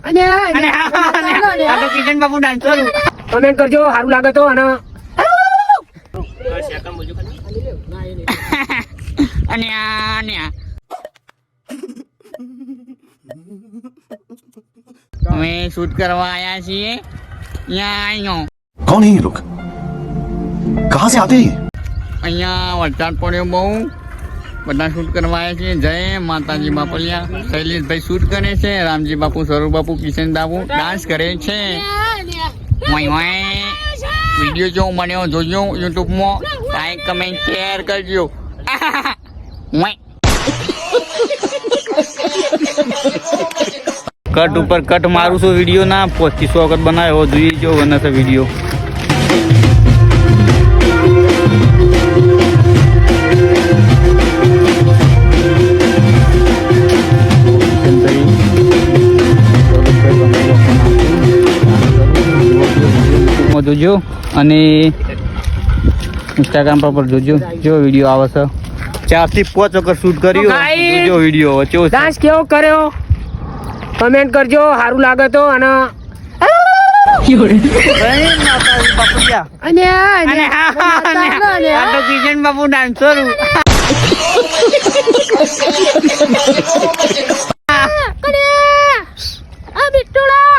અને આ તો કિશન બાપુ ડાન્સ કરું. કમેન્ટ કરજો સારું લાગે તો. અને અમે શૂટ કરવા આયા છીએ. અહીંયા कौन है ये लोग कहाँ से आते हैं અહીંયા વરસાદ પડ્યો બહુ. બધા શૂટ કરવા આવ્યા છીએ. જય માતાજી બાપલિયા. શૈલેષભાઈ શૂટ કરે છે. રામજી બાપુ, સ્વરૂપ બાપુ, કિશન બાપુ ડાન્સ કરે છે. વિડીયો જો મળ્યો જોજો યુટ્યુબમાં. લાઈક કમેન્ટ શેર કરજો. કટ ઉપર કટ મારું છું વિડીયો ના 2500 વખત બનાવ્યો જોઈએ જો બને છે વિડીયો. જોજો અને ઇન્સ્ટાગ્રામ પર જોજો જો વિડીયો આવે છે. 4 થી 5 વખત શૂટ કર્યો. જોજો વિડીયો કેવો ડાન્સ કેવો કર્યો કમેન્ટ કરજો સારું લાગે તો. અને કિશન બાપુ ડાન્સ કરું. આ બિટ્ટુડા